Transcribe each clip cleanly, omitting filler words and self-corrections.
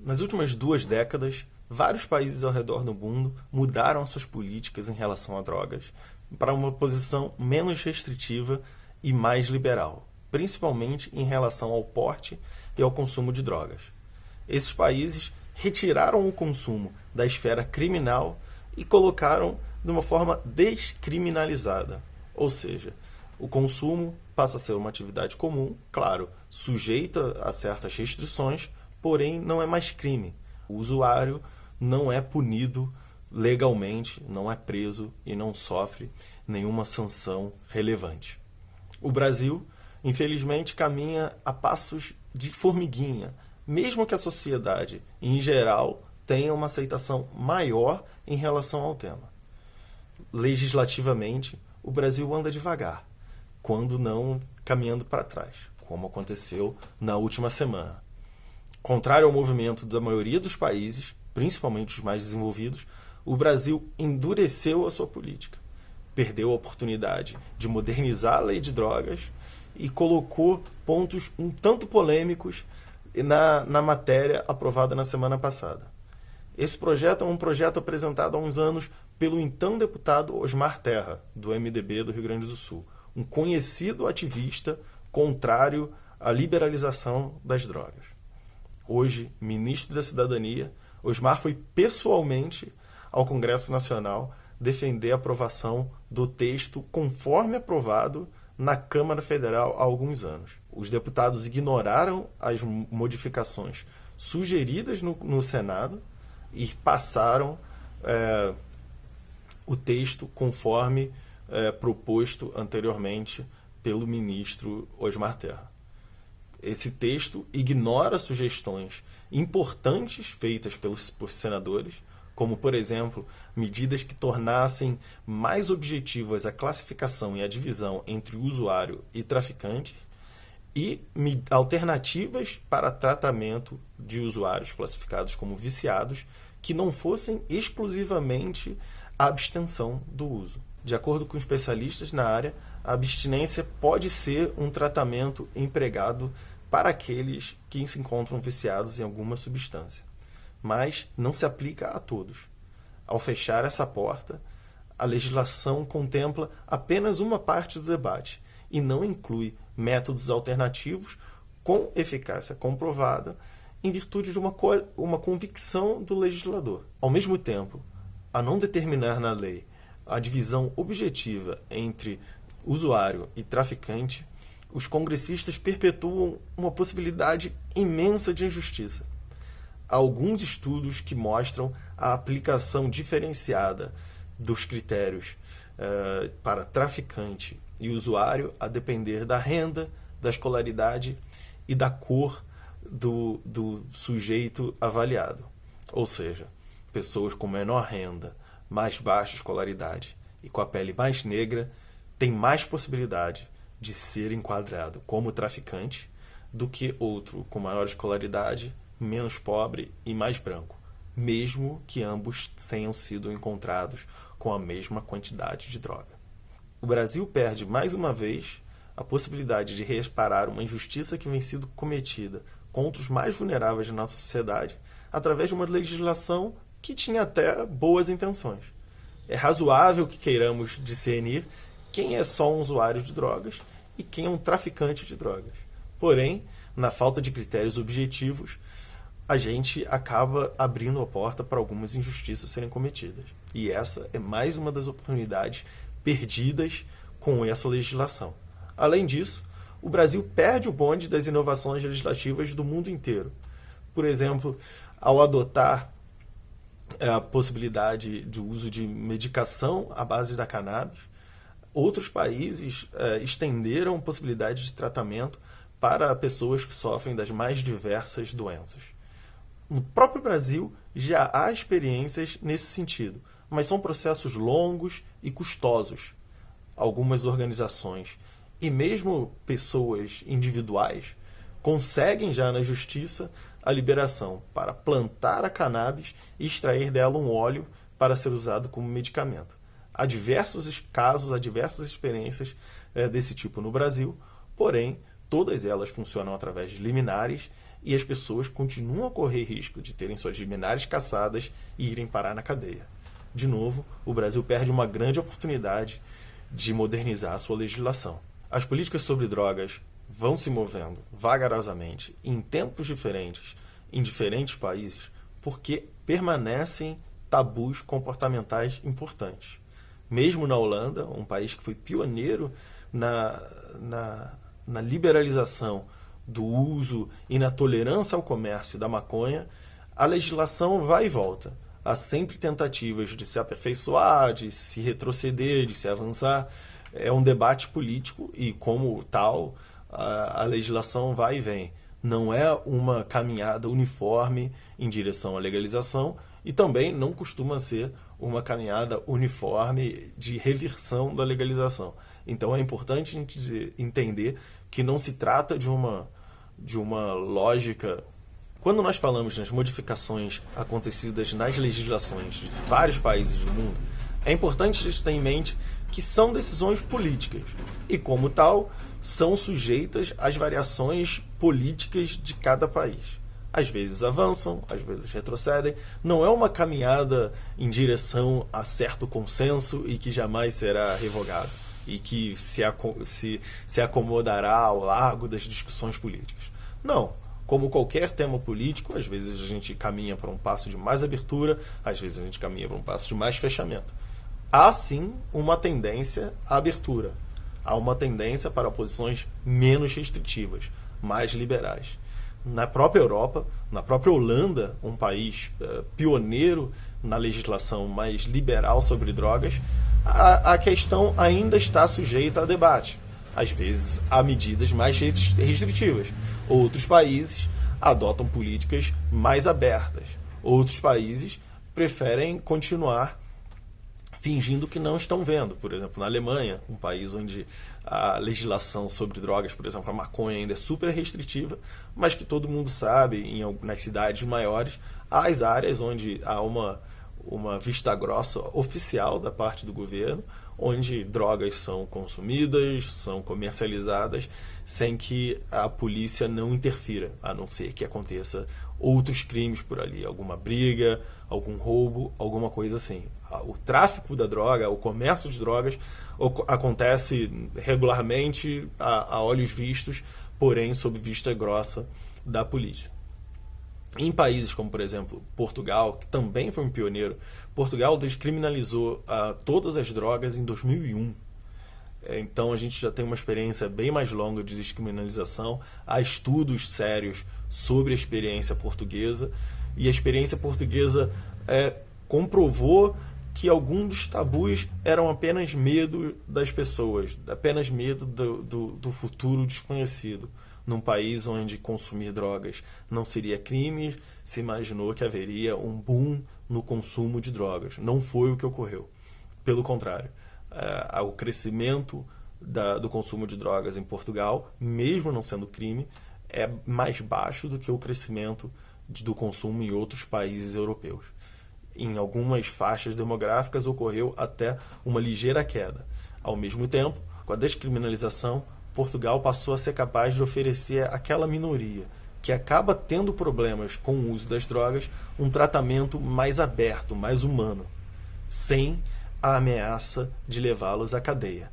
Nas últimas 2 décadas, vários países ao redor do mundo mudaram suas políticas em relação a drogas para uma posição menos restritiva e mais liberal, principalmente em relação ao porte e ao consumo de drogas. Esses países retiraram o consumo da esfera criminal e colocaram de uma forma descriminalizada, ou seja, o consumo passa a ser uma atividade comum, claro, sujeita a certas restrições, porém não é mais crime. O usuário não é punido legalmente, não é preso e não sofre nenhuma sanção relevante. O Brasil, infelizmente, caminha a passos de formiguinha, mesmo que a sociedade, em geral, tenha uma aceitação maior em relação ao tema. Legislativamente, o Brasil anda devagar, quando não caminhando para trás, como aconteceu na última semana. Contrário ao movimento da maioria dos países, principalmente os mais desenvolvidos, o Brasil endureceu a sua política. Perdeu a oportunidade de modernizar a lei de drogas e colocou pontos um tanto polêmicos na matéria aprovada na semana passada. Esse projeto é um projeto apresentado há uns anos pelo então deputado Osmar Terra, do MDB do Rio Grande do Sul, um conhecido ativista contrário à liberalização das drogas. Hoje, ministro da Cidadania, Osmar foi pessoalmente ao Congresso Nacional defender a aprovação do texto conforme aprovado na Câmara Federal há alguns anos. Os deputados ignoraram as modificações sugeridas no Senado e passaram o texto conforme proposto anteriormente pelo ministro Osmar Terra. Esse texto ignora sugestões importantes feitas por senadores, como, por exemplo, medidas que tornassem mais objetivas a classificação e a divisão entre usuário e traficante, e alternativas para tratamento de usuários classificados como viciados que não fossem exclusivamente a abstenção do uso. De acordo com especialistas na área, a abstinência pode ser um tratamento empregado para aqueles que se encontram viciados em alguma substância, mas não se aplica a todos. Ao fechar essa porta, a legislação contempla apenas uma parte do debate e não inclui métodos alternativos com eficácia comprovada em virtude de uma convicção do legislador. Ao mesmo tempo, a não determinar na lei a divisão objetiva entre usuário e traficante, os congressistas perpetuam uma possibilidade imensa de injustiça. Há alguns estudos que mostram a aplicação diferenciada dos critérios para traficante e usuário a depender da renda, da escolaridade e da cor do sujeito avaliado. Ou seja, pessoas com menor renda, mais baixa escolaridade e com a pele mais negra têm mais possibilidade de ser enquadrado como traficante do que outro com maior escolaridade, menos pobre e mais branco, mesmo que ambos tenham sido encontrados com a mesma quantidade de droga. O Brasil perde mais uma vez a possibilidade de reparar uma injustiça que vem sendo cometida contra os mais vulneráveis da nossa sociedade através de uma legislação que tinha até boas intenções. É razoável que queiramos discernir quem é só um usuário de drogas e quem é um traficante de drogas. Porém, na falta de critérios objetivos, a gente acaba abrindo a porta para algumas injustiças serem cometidas. E essa é mais uma das oportunidades perdidas com essa legislação. Além disso, o Brasil perde o bonde das inovações legislativas do mundo inteiro. Por exemplo, ao adotar a possibilidade de uso de medicação à base da cannabis, outros países estenderam possibilidades de tratamento para pessoas que sofrem das mais diversas doenças. No próprio Brasil já há experiências nesse sentido, mas são processos longos e custosos. Algumas organizações e mesmo pessoas individuais conseguem já na justiça a liberação para plantar a cannabis e extrair dela um óleo para ser usado como medicamento. Há diversos casos, há diversas experiências desse tipo no Brasil, porém, todas elas funcionam através de liminares e as pessoas continuam a correr risco de terem suas liminares cassadas e irem parar na cadeia. De novo, o Brasil perde uma grande oportunidade de modernizar a sua legislação. As políticas sobre drogas vão se movendo vagarosamente em tempos diferentes em diferentes países porque permanecem tabus comportamentais importantes. Mesmo na Holanda, um país que foi pioneiro na liberalização do uso e na tolerância ao comércio da maconha, a legislação vai e volta. Há sempre tentativas de se aperfeiçoar, de se retroceder, de se avançar. É um debate político e, como tal, a legislação vai e vem. Não é uma caminhada uniforme em direção à legalização e também não costuma ser uma caminhada uniforme de reversão da legalização. Então é importante a gente entender que não se trata de uma lógica. Quando nós falamos nas modificações acontecidas nas legislações de vários países do mundo, é importante a gente ter em mente que são decisões políticas e, como tal, são sujeitas às variações políticas de cada país. Às vezes avançam, às vezes retrocedem. Não é uma caminhada em direção a certo consenso e que jamais será revogado e que se acomodará ao largo das discussões políticas. Não. Como qualquer tema político, às vezes a gente caminha para um passo de mais abertura, às vezes a gente caminha para um passo de mais fechamento. Há sim uma tendência à abertura. Há uma tendência para posições menos restritivas, mais liberais. Na própria Europa, na própria Holanda, um país pioneiro na legislação mais liberal sobre drogas, a questão ainda está sujeita a debate. Às vezes, há medidas mais restritivas. Outros países adotam políticas mais abertas. Outros países preferem continuar fingindo que não estão vendo. Por exemplo, na Alemanha, um país onde a legislação sobre drogas, por exemplo, a maconha ainda é super restritiva, mas que todo mundo sabe, nas cidades maiores, há as áreas onde há uma vista grossa oficial da parte do governo, onde drogas são consumidas, são comercializadas, sem que a polícia não interfira, a não ser que aconteça outros crimes por ali, alguma briga, algum roubo, alguma coisa assim. O tráfico da droga, o comércio de drogas acontece regularmente a olhos vistos, porém sob vista grossa da polícia. Em países como, por exemplo, Portugal, que também foi um pioneiro, Portugal descriminalizou todas as drogas em 2001. Então a gente já tem uma experiência bem mais longa de descriminalização. Há estudos sérios sobre a experiência portuguesa, e a experiência portuguesa comprovou que alguns dos tabus eram apenas medo das pessoas, apenas medo do futuro desconhecido. Num país onde consumir drogas não seria crime, se imaginou que haveria um boom no consumo de drogas. Não foi o que ocorreu. Pelo contrário, o crescimento do consumo de drogas em Portugal, mesmo não sendo crime, é mais baixo do que o crescimento do consumo em outros países europeus. Em algumas faixas demográficas ocorreu até uma ligeira queda. Ao mesmo tempo, com a descriminalização, Portugal passou a ser capaz de oferecer àquela minoria que acaba tendo problemas com o uso das drogas um tratamento mais aberto, mais humano, sem a ameaça de levá-los à cadeia.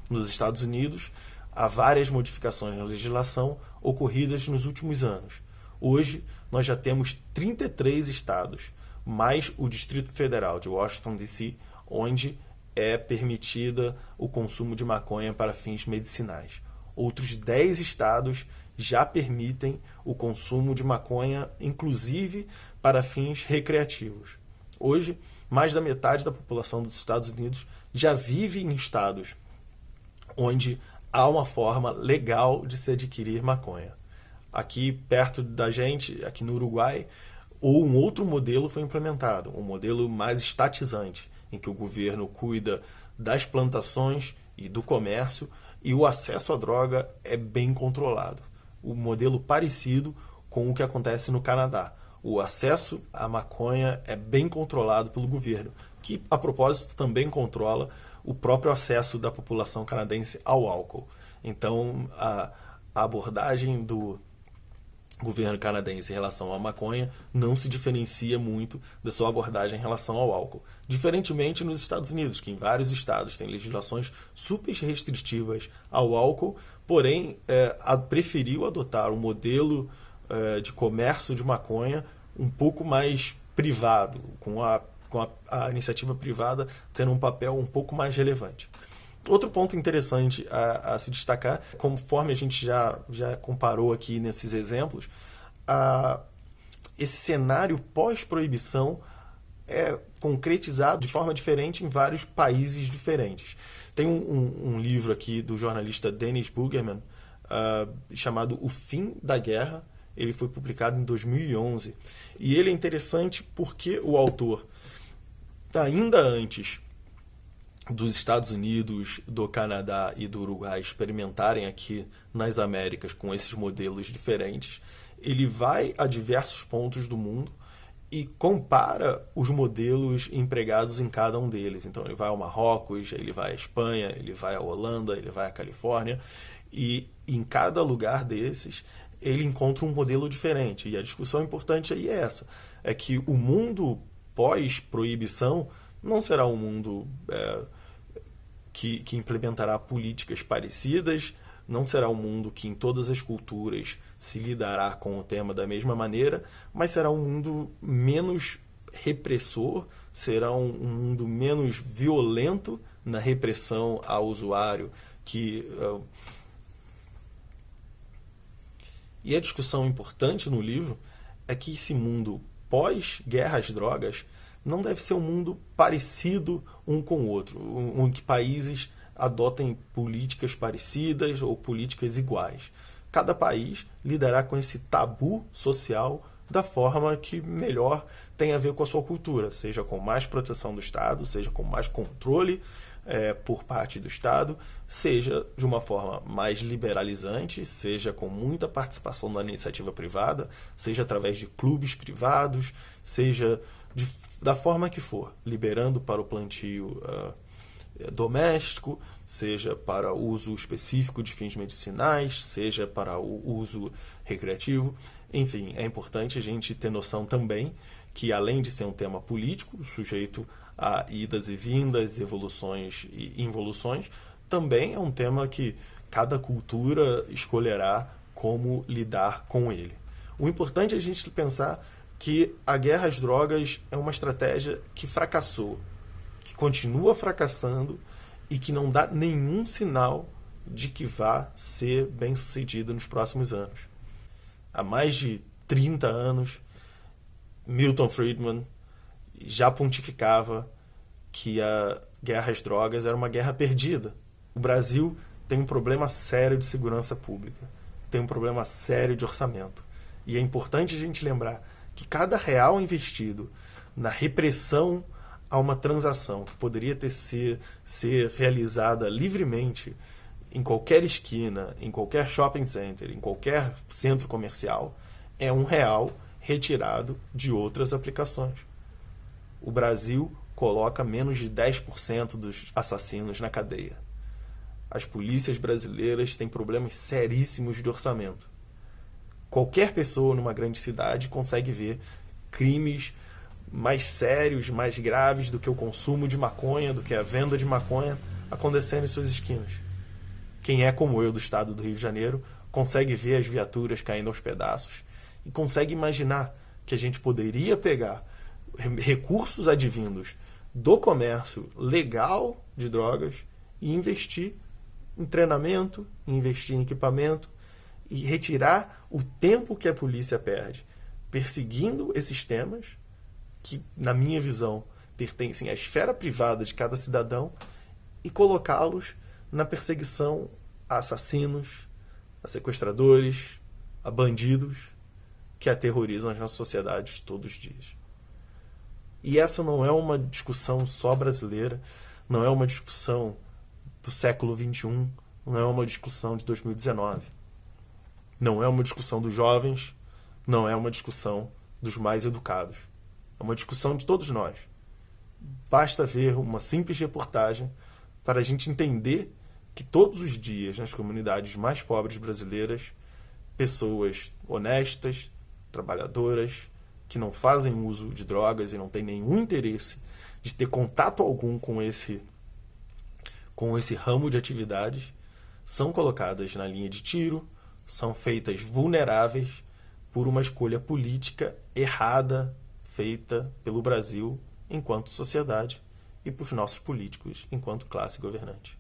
Nos Estados Unidos, há várias modificações na legislação ocorridas nos últimos anos. Hoje, nós já temos 33 estados, mais o Distrito Federal de Washington, D.C., onde é permitida o consumo de maconha para fins medicinais. Outros 10 estados já permitem o consumo de maconha, inclusive para fins recreativos. Hoje, mais da metade da população dos Estados Unidos já vive em estados onde há uma forma legal de se adquirir maconha. Aqui perto da gente, aqui no Uruguai, um outro modelo foi implementado, um modelo mais estatizante, em que o governo cuida das plantações e do comércio e o acesso à droga é bem controlado. Um modelo parecido com o que acontece no Canadá. O acesso à maconha é bem controlado pelo governo, que, a propósito, também controla o próprio acesso da população canadense ao álcool. Então, a abordagem governo canadense em relação à maconha não se diferencia muito da sua abordagem em relação ao álcool. Diferentemente nos Estados Unidos, que em vários estados têm legislações super restritivas ao álcool, porém preferiu adotar um modelo de comércio de maconha um pouco mais privado, com a iniciativa privada tendo um papel um pouco mais relevante. Outro ponto interessante a se destacar, conforme a gente já comparou aqui nesses exemplos, esse cenário pós-proibição é concretizado de forma diferente em vários países diferentes. Tem um livro aqui do jornalista Dennis Bugerman chamado O Fim da Guerra. Ele foi publicado em 2011. E ele é interessante porque o autor, ainda antes dos Estados Unidos, do Canadá e do Uruguai experimentarem aqui nas Américas com esses modelos diferentes, ele vai a diversos pontos do mundo e compara os modelos empregados em cada um deles. Então ele vai ao Marrocos, ele vai à Espanha, ele vai à Holanda, ele vai à Califórnia, e em cada lugar desses ele encontra um modelo diferente. E a discussão importante aí é essa, é que o mundo pós-proibição não será um mundo que implementará políticas parecidas, não será um mundo que em todas as culturas se lidará com o tema da mesma maneira, mas será um mundo menos repressor, será um mundo menos violento na repressão ao usuário. E a discussão importante no livro é que esse mundo pós-guerra às drogas não deve ser um mundo parecido um com o outro, em que países adotem políticas parecidas ou políticas iguais. Cada país lidará com esse tabu social da forma que melhor tem a ver com a sua cultura, seja com mais proteção do Estado, seja com mais controle por parte do Estado, seja de uma forma mais liberalizante, seja com muita participação da iniciativa privada, seja através de clubes privados, seja da forma que for, liberando para o plantio doméstico, seja para uso específico de fins medicinais, seja para o uso recreativo. Enfim, é importante a gente ter noção também que, além de ser um tema político, sujeito a idas e vindas, evoluções e involuções, também é um tema que cada cultura escolherá como lidar com ele. O importante é a gente pensar que a guerra às drogas é uma estratégia que fracassou, que continua fracassando e que não dá nenhum sinal de que vá ser bem-sucedida nos próximos anos. Há mais de 30 anos, Milton Friedman já pontificava que a guerra às drogas era uma guerra perdida. O Brasil tem um problema sério de segurança pública, tem um problema sério de orçamento. E é importante a gente lembrar que cada real investido na repressão a uma transação que poderia ser realizada livremente em qualquer esquina, em qualquer shopping center, em qualquer centro comercial, é um real retirado de outras aplicações. O Brasil coloca menos de 10% dos assassinos na cadeia. As polícias brasileiras têm problemas seríssimos de orçamento. Qualquer pessoa numa grande cidade consegue ver crimes mais sérios, mais graves do que o consumo de maconha, do que a venda de maconha acontecendo em suas esquinas. Quem é como eu do estado do Rio de Janeiro consegue ver as viaturas caindo aos pedaços e consegue imaginar que a gente poderia pegar recursos advindos do comércio legal de drogas e investir em treinamento, investir em equipamento e retirar o tempo que a polícia perde perseguindo esses temas que, na minha visão, pertencem à esfera privada de cada cidadão e colocá-los na perseguição a assassinos, a sequestradores, a bandidos que aterrorizam as nossas sociedades todos os dias. E essa não é uma discussão só brasileira, não é uma discussão do século XXI, não é uma discussão de 2019. Não é uma discussão dos jovens, não é uma discussão dos mais educados. É uma discussão de todos nós. Basta ver uma simples reportagem para a gente entender que todos os dias, nas comunidades mais pobres brasileiras, pessoas honestas, trabalhadoras, que não fazem uso de drogas e não têm nenhum interesse de ter contato algum com esse ramo de atividades, são colocadas na linha de tiro, são feitas vulneráveis por uma escolha política errada feita pelo Brasil enquanto sociedade e por nossos políticos enquanto classe governante.